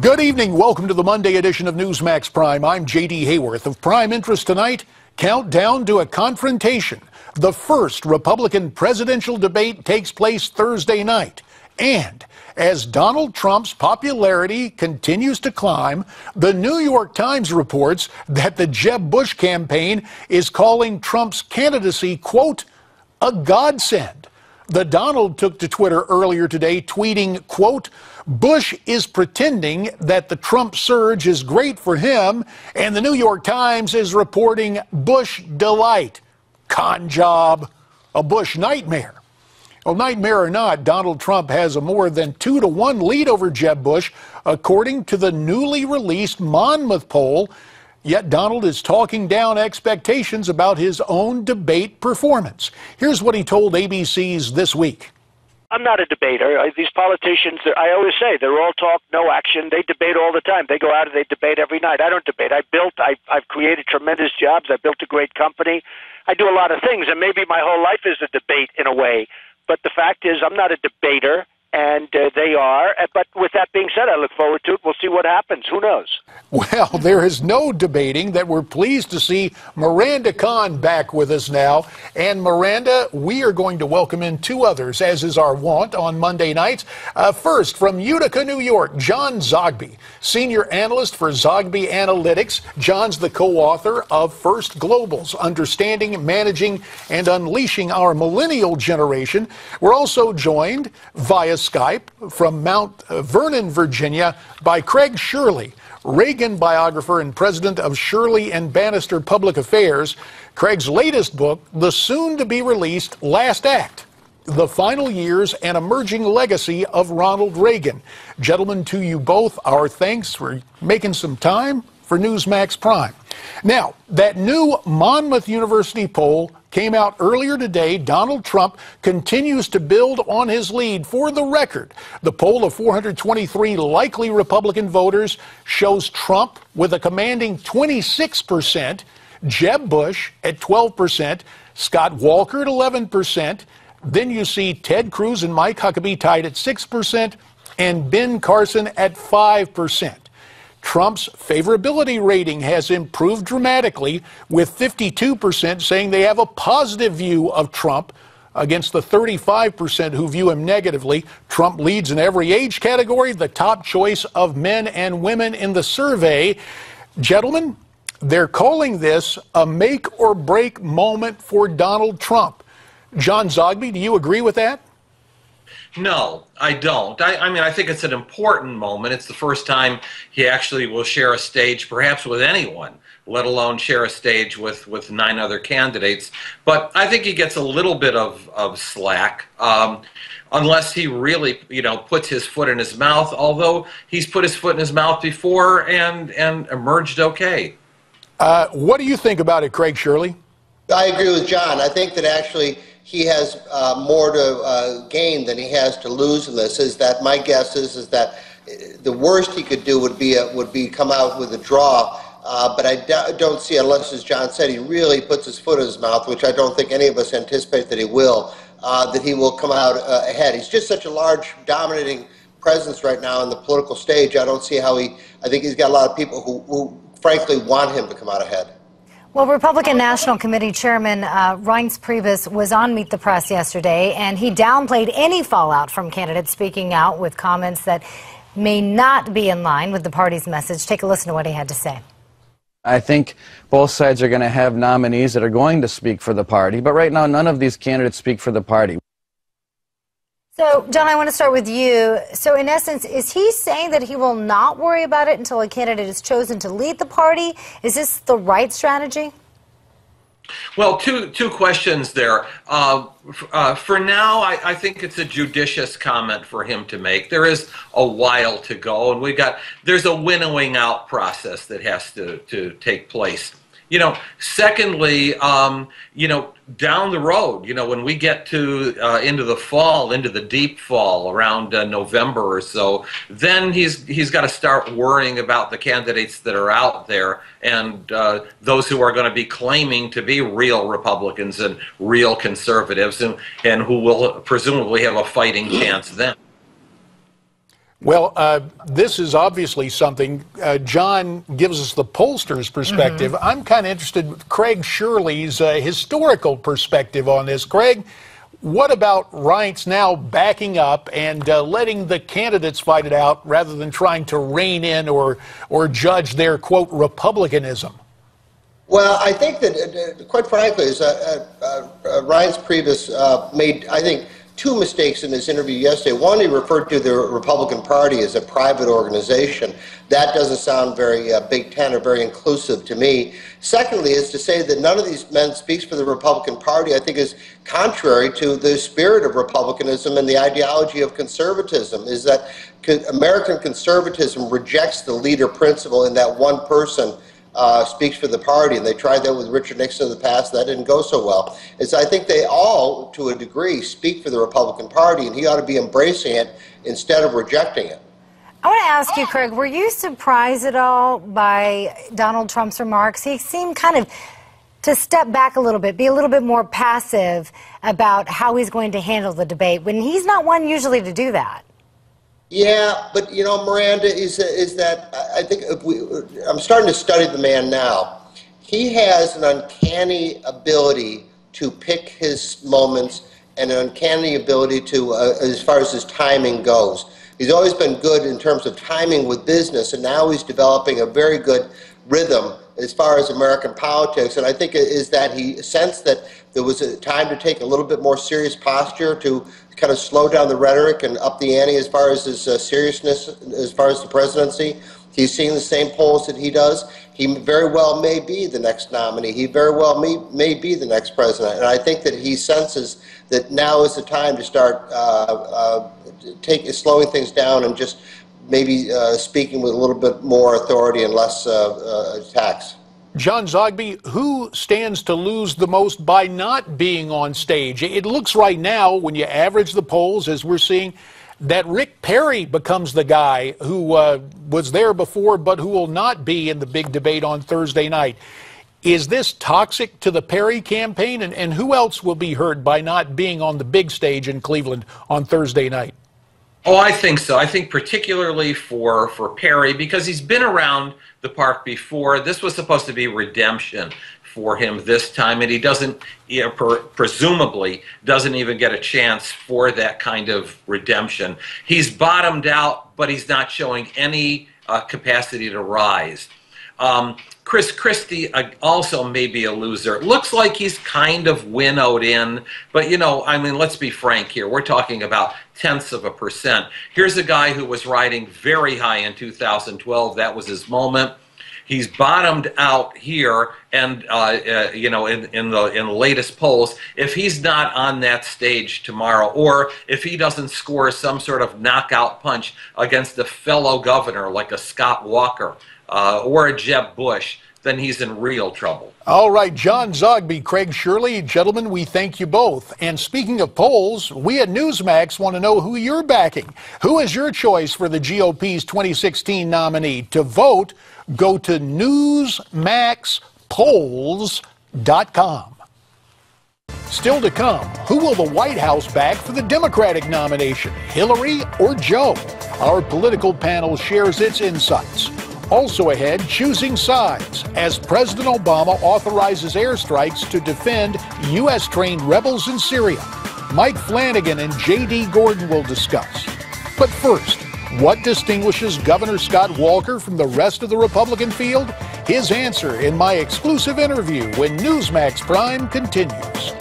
Good evening. Welcome to the Monday edition of Newsmax Prime. I'm J.D. Hayworth. Of prime interest tonight, countdown to a confrontation. The first Republican presidential debate takes place Thursday night. And as Donald Trump's popularity continues to climb, the New York Times reports that the Jeb Bush campaign is calling Trump's candidacy, quote, a godsend. The Donald took to Twitter earlier today, tweeting, quote, Bush is pretending that the Trump surge is great for him, and the New York Times is reporting Bush delight. Con job, a Bush nightmare. Well, nightmare or not, Donald Trump has a more than 2-to-1 lead over Jeb Bush, according to the newly released Monmouth poll. Yet Donald is talking down expectations about his own debate performance. Here's what he told ABC's This Week. I'm not a debater. These politicians, I always say, they're all talk, no action. They debate all the time. They go out and they debate every night. I don't debate. I've created tremendous jobs. I built a great company. I do a lot of things, and maybe my whole life is a debate in a way. But the fact is, I'm not a debater, and they are. But with that being said, I look forward to it. We'll see what happens. Who knows? Well, there is no debating that we're pleased to see Miranda Kahn back with us now. And Miranda, we are going to welcome in two others, as is our wont on Monday nights. First, from Utica, New York, John Zogby, senior analyst for Zogby Analytics. John's the co-author of First Global's Understanding, Managing, and Unleashing Our Millennial Generation. We're also joined via Skype from Mount Vernon, Virginia, by Craig Shirley, Reagan biographer and president of Shirley and Banister Public Affairs. Craig's latest book, the soon-to-be-released Last Act, The Final Years and Emerging Legacy of Ronald Reagan. Gentlemen, to you both, our thanks for making some time for Newsmax Prime. Now, that new Monmouth University poll came out earlier today. Donald Trump continues to build on his lead. For the record, the poll of 423 likely Republican voters shows Trump with a commanding 26%, Jeb Bush at 12%, Scott Walker at 11%. Then you see Ted Cruz and Mike Huckabee tied at 6%, and Ben Carson at 5%. Trump's favorability rating has improved dramatically, with 52% saying they have a positive view of Trump against the 35% who view him negatively. Trump leads in every age category, the top choice of men and women in the survey. Gentlemen, they're calling this a make or break moment for Donald Trump. John Zogby, do you agree with that? No, I don't. I mean, I think it's an important moment. It's the first time he actually will share a stage, perhaps with anyone, let alone share a stage with 9 other candidates. But I think he gets a little bit of slack, unless he really, puts his foot in his mouth, although he's put his foot in his mouth before and emerged okay. What do you think about it, Craig Shirley? I agree with John. I think that actually he has more to gain than he has to lose in this. My guess is that the worst he could do would be come out with a draw. But I don't see, unless, as John said, he really puts his foot in his mouth, which I don't think any of us anticipate that he will come out ahead. He's just such a large, dominating presence right now in the political stage. I don't see how I think he's got a lot of people who frankly want him to come out ahead. Well, Republican National Committee Chairman Reince Priebus was on Meet the Press yesterday, and he downplayed any fallout from candidates speaking out with comments that may not be in line with the party's message. Take a listen to what he had to say. I think both sides are going to have nominees that are going to speak for the party, but right now none of these candidates speak for the party. So, John, I want to start with you. So, in essence, is he saying that he will not worry about it until a candidate is chosen to lead the party? Is this the right strategy? Well, two questions there. For now, I think it's a judicious comment for him to make. There is a while to go, and there's a winnowing out process that has to take place. Secondly, down the road, when we get to into the fall, into the deep fall, around November or so, then he's got to start worrying about the candidates that are out there and those who are going to be claiming to be real Republicans and real conservatives and who will presumably have a fighting chance then. Well, this is obviously something. John gives us the pollster's perspective. I'm kind of interested in Craig Shirley's historical perspective on this. Craig, what about Reince now backing up and letting the candidates fight it out rather than trying to rein in or judge their, quote, republicanism? Well, I think that, quite frankly, Reince Priebus made, I think, two mistakes in his interview yesterday. One, he referred to the Republican Party as a private organization. That doesn't sound very Big Ten or very inclusive to me. Secondly, is to say that none of these men speaks for the Republican Party, I think is contrary to the spirit of republicanism and the ideology of conservatism, is that American conservatism rejects the leader principle in that one person speaks for the party, and they tried that with Richard Nixon in the past. That didn't go so well. I think they all, to a degree, speak for the Republican Party, and he ought to be embracing it instead of rejecting it. I want to ask you, Craig, were you surprised at all by Donald Trump's remarks? He seemed kind of to step back a little bit, be a little bit more passive about how he's going to handle the debate, when he's not one usually to do that. Yeah, but you know, Miranda, is that I think I'm starting to study the man now. He has an uncanny ability to pick his moments and an uncanny ability to, as far as his timing goes. He's always been good in terms of timing with business, and now he's developing a very good rhythm as far as American politics. And I think it is that he sensed that there was a time to take a little bit more serious posture, to kind of slow down the rhetoric and up the ante as far as his seriousness, as far as the presidency. He's seeing the same polls that he does. He very well may be the next nominee. He very well may be the next president. And I think that he senses that now is the time to start slowing things down and just maybe speaking with a little bit more authority and less tax. John Zogby, who stands to lose the most by not being on stage? It looks right now, when you average the polls, as we're seeing, that Rick Perry becomes the guy who was there before but who will not be in the big debate on Thursday night. Is this toxic to the Perry campaign? And who else will be hurt by not being on the big stage in Cleveland on Thursday night? Oh, I think so. I think particularly for Perry, because he's been around the park before. This was supposed to be redemption for him this time, and he doesn't, presumably, doesn't even get a chance for that kind of redemption. He's bottomed out, but he's not showing any capacity to rise. Chris Christie also may be a loser. It looks like he's kind of winnowed in, but you know, I mean, let's be frank here. We're talking about tenths of a percent. Here's a guy who was riding very high in 2012. That was his moment. He's bottomed out here, and you know, in the latest polls, if he's not on that stage tomorrow, or if he doesn't score some sort of knockout punch against a fellow governor like a Scott Walker or a Jeb Bush, then he's in real trouble. All right, John Zogby, Craig Shirley, gentlemen, we thank you both. And speaking of polls, we at Newsmax want to know who you're backing. Who is your choice for the GOP's 2016 nominee? To vote, go to newsmaxpolls.com. Still to come, who will the White House back for the Democratic nomination, Hillary or Joe? Our political panel shares its insights. Also ahead, choosing sides as President Obama authorizes airstrikes to defend U.S.-trained rebels in Syria. Mike Flanagan and J.D. Gordon will discuss. But first, what distinguishes Governor Scott Walker from the rest of the Republican field? His answer in my exclusive interview when Newsmax Prime continues.